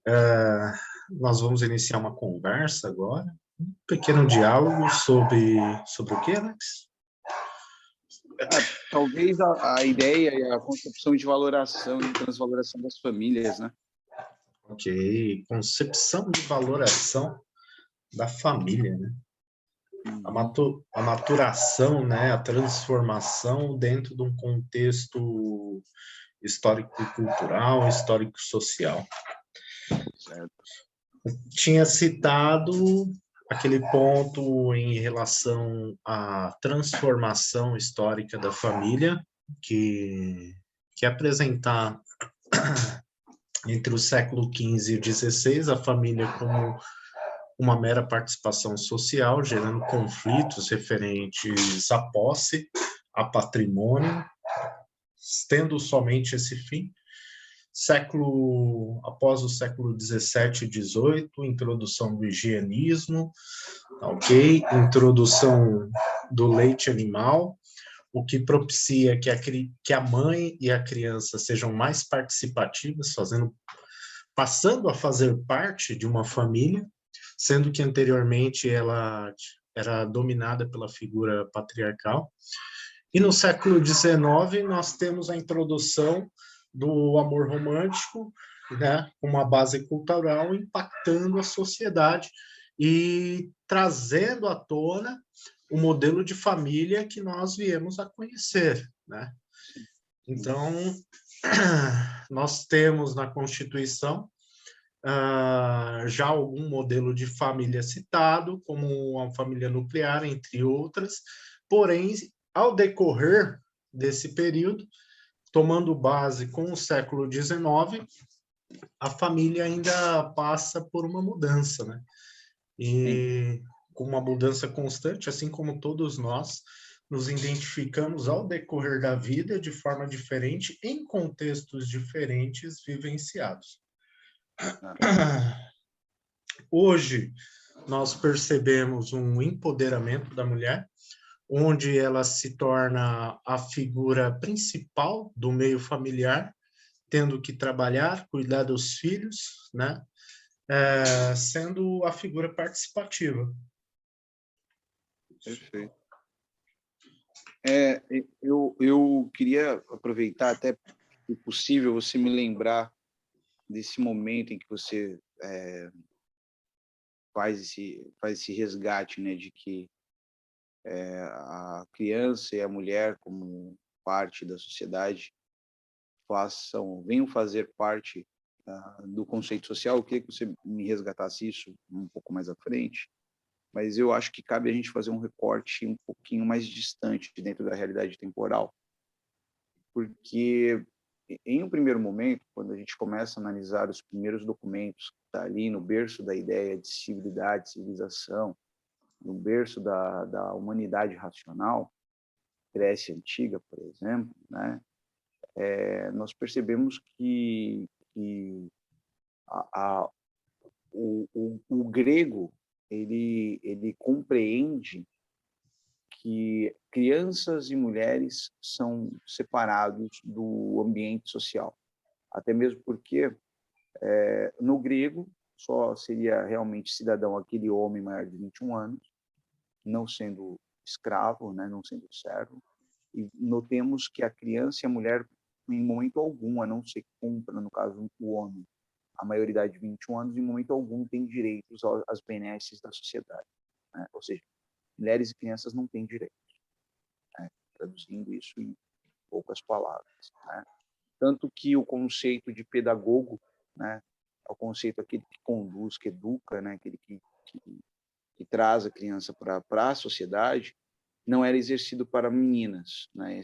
É, nós vamos iniciar uma conversa agora, um pequeno diálogo sobre o que, Alex? Talvez a ideia e a concepção de valoração e transvaloração das famílias, né? Ok, concepção de valoração da família, né? A maturação, né? A transformação dentro de um contexto histórico-cultural, histórico-social. Certo. Tinha citado aquele ponto em relação à transformação histórica da família, que apresentar entre o século XV e o XVI a família como uma mera participação social, gerando conflitos referentes à posse, a patrimônio, tendo somente esse fim. Após o século XVII e XVIII, introdução do higienismo, ok? Introdução do leite animal, o que propicia que a mãe e a criança sejam mais participativas, passando a fazer parte de uma família, sendo que anteriormente ela era dominada pela figura patriarcal. E no século XIX nós temos a introdução do amor romântico, né, uma base cultural impactando a sociedade e trazendo à tona o modelo de família que nós viemos a conhecer, né? Então, nós temos na Constituição já algum modelo de família citado, como a família nuclear, entre outras, porém, ao decorrer desse período, tomando base com o século XIX, a família ainda passa por uma mudança, né? E com uma mudança constante, assim como todos nós nos identificamos ao decorrer da vida de forma diferente, em contextos diferentes vivenciados. Hoje, nós percebemos um empoderamento da mulher, onde ela se torna a figura principal do meio familiar, tendo que trabalhar, cuidar dos filhos, né? Sendo a figura participativa. Perfeito. Eu queria aproveitar, até se possível, você me lembrar desse momento em que você faz esse resgate, né, de que a criança e a mulher, como parte da sociedade, venham fazer parte do conceito social. Eu queria que você me resgatasse isso um pouco mais à frente, mas eu acho que cabe a gente fazer um recorte um pouquinho mais distante dentro da realidade temporal, porque em um primeiro momento, quando a gente começa a analisar os primeiros documentos que está ali no berço da ideia de civilidade, civilização, no berço da humanidade racional, Grécia Antiga, por exemplo, né? Nós percebemos que o grego ele compreende que crianças e mulheres são separados do ambiente social, até mesmo porque no grego só seria realmente cidadão aquele homem maior de 21 anos, não sendo escravo, né, não sendo servo. E notemos que a criança e a mulher, em momento algum, a não ser que cumpra, no caso, o homem, a maioridade de 21 anos, em momento algum tem direitos às benesses da sociedade, né? Ou seja, mulheres e crianças não têm direitos, né? Traduzindo isso em poucas palavras, né? Tanto que o conceito de pedagogo, né, é o conceito aquele que conduz, que educa, né, aquele que traz a criança para a sociedade, não era exercido para meninas, né?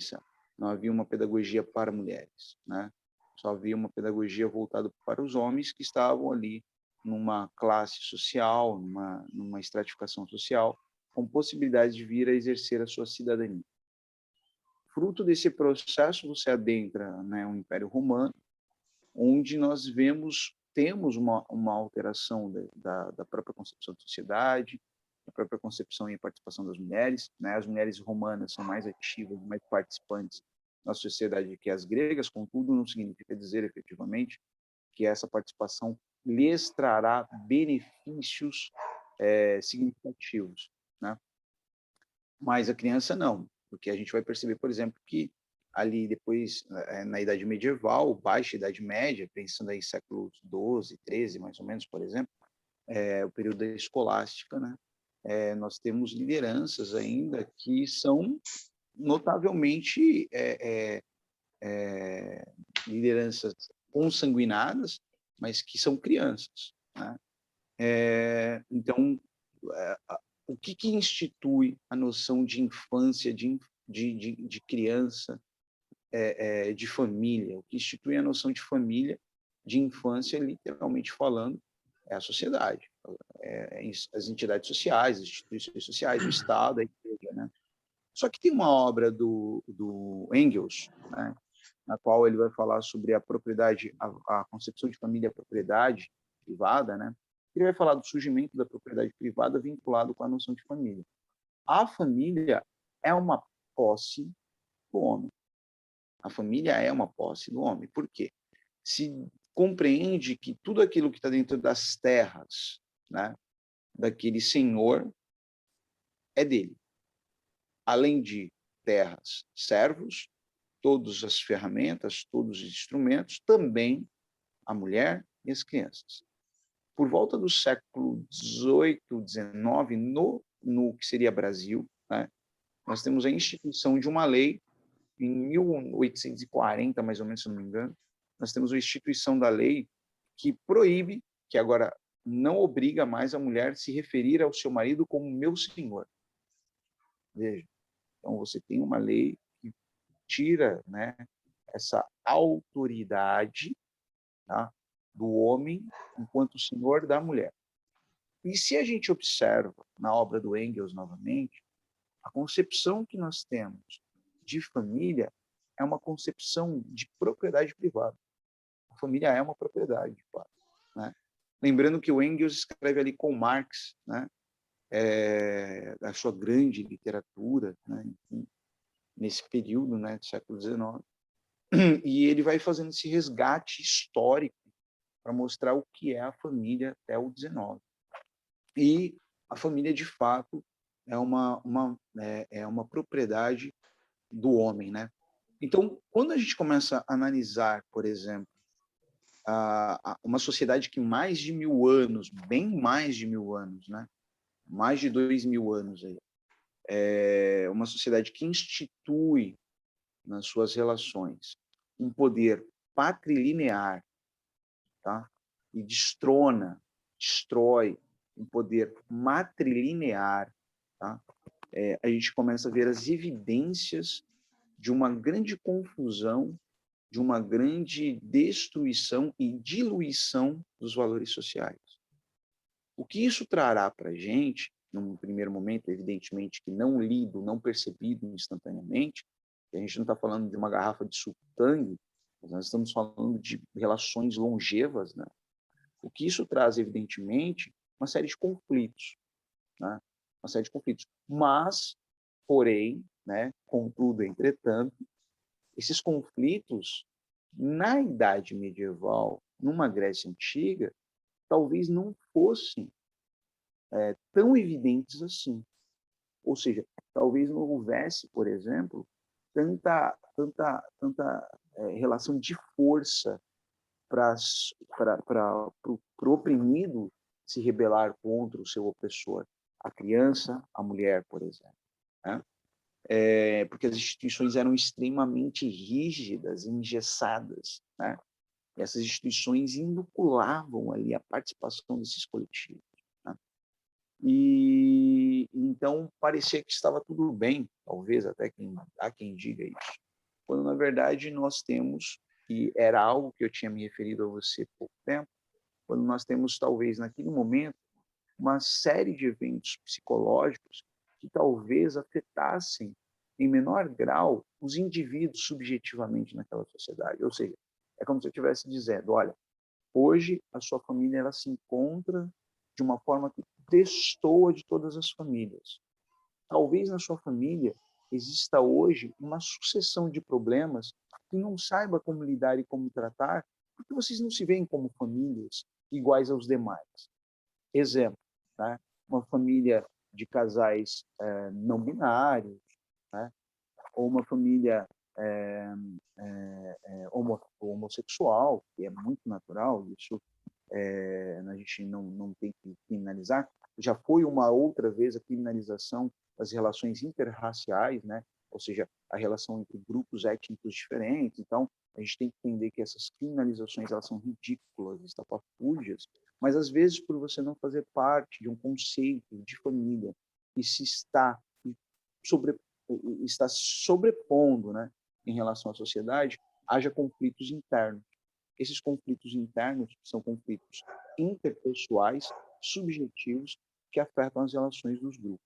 Não havia uma pedagogia para mulheres, né? Só havia uma pedagogia voltada para os homens que estavam ali numa classe social, numa estratificação social, com possibilidade de vir a exercer a sua cidadania. Fruto desse processo, você adentra, né, o Império Romano, onde nós temos uma alteração da própria concepção de sociedade, a própria concepção e participação das mulheres, né? As mulheres romanas são mais ativas, mais participantes na sociedade que as gregas, contudo, não significa dizer efetivamente que essa participação lhes trará benefícios significativos, né? Mas a criança não, porque a gente vai perceber, por exemplo, que ali depois, na Idade Medieval, Baixa Idade Média, pensando aí séculos XII, XIII, mais ou menos, por exemplo, o período da escolástica, né? Nós temos lideranças ainda que são notavelmente lideranças consanguinadas, mas que são crianças, né? Então, o que institui a noção de infância, de criança, de família? O que institui a noção de família, de infância, literalmente falando, é a sociedade, as entidades sociais, as instituições sociais, o Estado, a igreja, né? Só que tem uma obra do Engels, né, na qual ele vai falar sobre a propriedade, a concepção de família, a propriedade privada, né? Ele vai falar do surgimento da propriedade privada vinculado com a noção de família. A família é uma posse do homem. A família é uma posse do homem. Por quê? Se compreende que tudo aquilo que está dentro das terras, né, daquele senhor, é dele. Além de terras, servos, todas as ferramentas, todos os instrumentos, também a mulher e as crianças. Por volta do século XVIII, XIX, no que seria Brasil, né, nós temos a instituição de uma lei, em 1840, mais ou menos, se não me engano, nós temos a instituição da lei que proíbe, que agora não obriga mais a mulher a se referir ao seu marido como meu senhor. Veja, então você tem uma lei que tira, né, essa autoridade, tá, do homem enquanto senhor da mulher. E se a gente observa na obra do Engels novamente, a concepção que nós temos de família é uma concepção de propriedade privada. A família é uma propriedade, de fato, né? Lembrando que o Engels escreve ali com Marx, né, da sua grande literatura, né, nesse período, né, do século XIX, e ele vai fazendo esse resgate histórico para mostrar o que é a família até o XIX. E a família, de fato, é uma propriedade do homem, né? Então, quando a gente começa a analisar, por exemplo, uma sociedade que mais de 1000 anos, bem mais de 1000 anos, né? Mais de 2000 anos aí, uma sociedade que institui nas suas relações um poder patrilinear, tá? E destrói um poder matrilinear, tá? A gente começa a ver as evidências de uma grande confusão, de uma grande destruição e diluição dos valores sociais. O que isso trará para a gente, num primeiro momento, evidentemente, que não lido, não percebido instantaneamente, a gente não está falando de uma garrafa de suco Tang, mas nós estamos falando de relações longevas, né? O que isso traz, evidentemente, uma série de conflitos, né? Uma série de conflitos. Mas, porém, né, contudo, entretanto, esses conflitos, na Idade Medieval, numa Grécia Antiga, talvez não fossem tão evidentes assim. Ou seja, talvez não houvesse, por exemplo, tanta relação de força para o oprimido se rebelar contra o seu opressor, a criança, a mulher, por exemplo, né? Porque as instituições eram extremamente rígidas, engessadas, né? E essas instituições inoculavam ali a participação desses coletivos, né? E então parecia que estava tudo bem, talvez até há quem diga isso, quando na verdade nós temos, e era algo que eu tinha me referido a você há pouco tempo, quando nós temos talvez naquele momento uma série de eventos psicológicos que talvez afetassem em menor grau os indivíduos subjetivamente naquela sociedade. Ou seja, é como se eu estivesse dizendo, olha, hoje a sua família ela se encontra de uma forma que destoa de todas as famílias. Talvez na sua família exista hoje uma sucessão de problemas que não saiba como lidar e como tratar, porque vocês não se veem como famílias iguais aos demais. Exemplo, né? Uma família de casais não binários, né? Ou uma família homossexual, que é muito natural, isso a gente não tem que criminalizar. Já foi uma outra vez a criminalização das relações interraciais, né? Ou seja, a relação entre grupos étnicos diferentes. Então, a gente tem que entender que essas criminalizações elas são ridículas, estapafúrdias, mas às vezes por você não fazer parte de um conceito de família que se sobre, está sobrepondo, né, em relação à sociedade, haja conflitos internos. Esses conflitos internos são conflitos interpessoais, subjetivos, que afetam as relações dos grupos.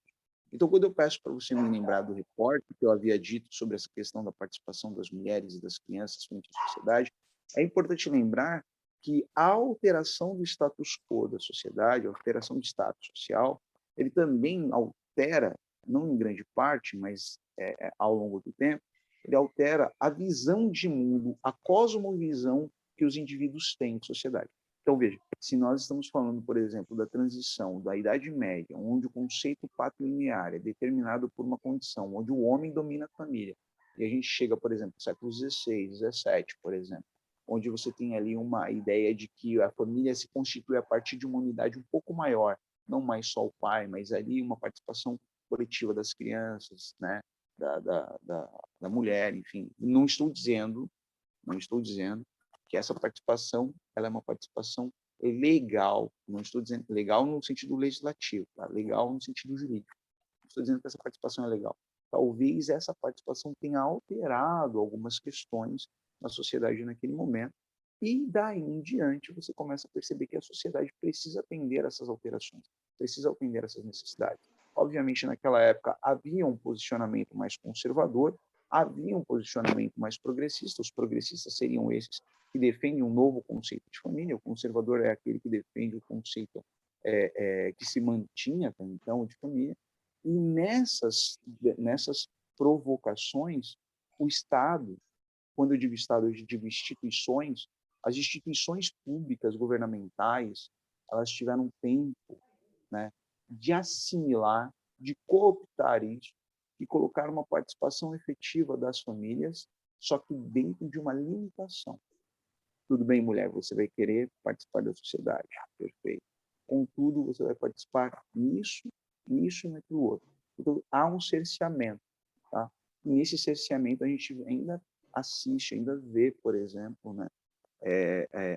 Então, quando eu peço para você me lembrar do repórter que eu havia dito sobre essa questão da participação das mulheres e das crianças frente à sociedade, é importante lembrar que a alteração do status quo da sociedade, a alteração do status social, ele também altera, não em grande parte, mas ao longo do tempo, ele altera a visão de mundo, a cosmovisão que os indivíduos têm em sociedade. Então, veja, se nós estamos falando, por exemplo, da transição da Idade Média, onde o conceito patrilinear é determinado por uma condição, onde o homem domina a família, e a gente chega, por exemplo, no século XVI, XVII, por exemplo, onde você tem ali uma ideia de que a família se constitui a partir de uma unidade um pouco maior, não mais só o pai, mas ali uma participação coletiva das crianças, né, da mulher, enfim. Não estou dizendo que essa participação ela é uma participação legal, não estou dizendo legal no sentido legislativo, tá? Legal no sentido jurídico. Não estou dizendo que essa participação é legal. Talvez essa participação tenha alterado algumas questões na sociedade naquele momento, e daí em diante você começa a perceber que a sociedade precisa atender essas alterações, precisa atender essas necessidades. Obviamente, naquela época havia um posicionamento mais conservador, havia um posicionamento mais progressista. Os progressistas seriam esses que defendem um novo conceito de família, o conservador é aquele que defende o conceito que se mantinha até então de família. E nessas provocações, o Estado, quando eu digo Estado, eu digo instituições, as instituições públicas, governamentais, elas tiveram tempo, né, de assimilar, de cooptar isso, e colocar uma participação efetiva das famílias, só que dentro de uma limitação. Tudo bem, mulher, você vai querer participar da sociedade. Perfeito. Contudo, você vai participar nisso e naquilo outro. Então, há um cerceamento. Tá? E nesse cerceamento, a gente ainda assiste, ainda vê, por exemplo, né,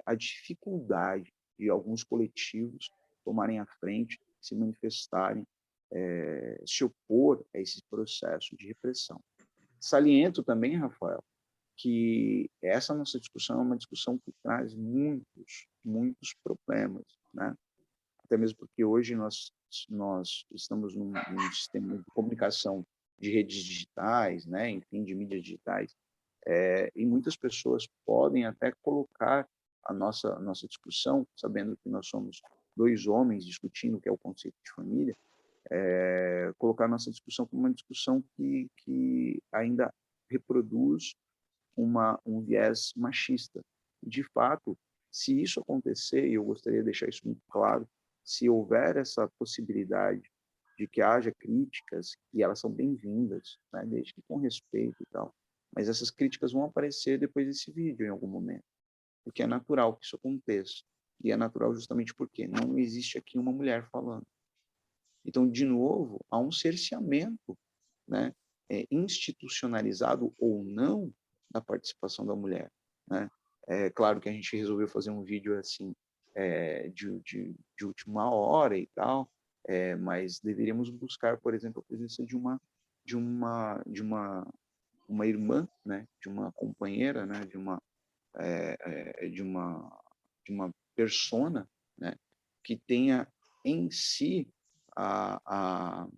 a dificuldade de alguns coletivos tomarem a frente, se manifestarem, se opor a esse processo de repressão. Saliento também, Rafael, que essa nossa discussão é uma discussão que traz muitos problemas, né? Até mesmo porque hoje nós estamos num sistema de comunicação de redes digitais, né? Enfim, de mídias digitais, e muitas pessoas podem até colocar a nossa discussão, sabendo que nós somos dois homens discutindo o que é o conceito de família, colocar a nossa discussão como uma discussão que ainda reproduz um viés machista. De fato, se isso acontecer, e eu gostaria de deixar isso muito claro, se houver essa possibilidade de que haja críticas, e elas são bem-vindas, né, desde que com respeito e tal, mas essas críticas vão aparecer depois desse vídeo, em algum momento, porque é natural que isso aconteça, e é natural justamente porque não existe aqui uma mulher falando. Então, de novo, há um cerceamento, né, institucionalizado ou não, da participação da mulher, né? É claro que a gente resolveu fazer um vídeo assim de última hora e tal, mas deveríamos buscar, por exemplo, a presença de uma irmã, né, de uma companheira, né, de uma persona, né, que tenha em si a,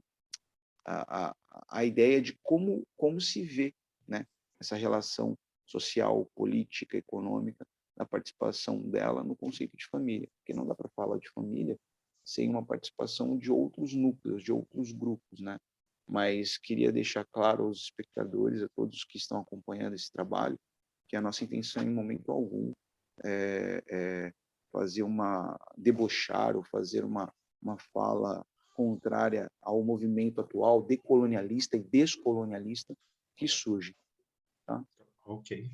a, a ideia de como se vê, né, essa relação social, política, econômica, da participação dela no conceito de família, porque não dá para falar de família sem uma participação de outros núcleos, de outros grupos, né? mas queria deixar claro aos espectadores, a todos que estão acompanhando esse trabalho, que a nossa intenção em momento algum é fazer debochar ou fazer uma fala contrária ao movimento atual decolonialista e descolonialista que surge. Tá? Ok.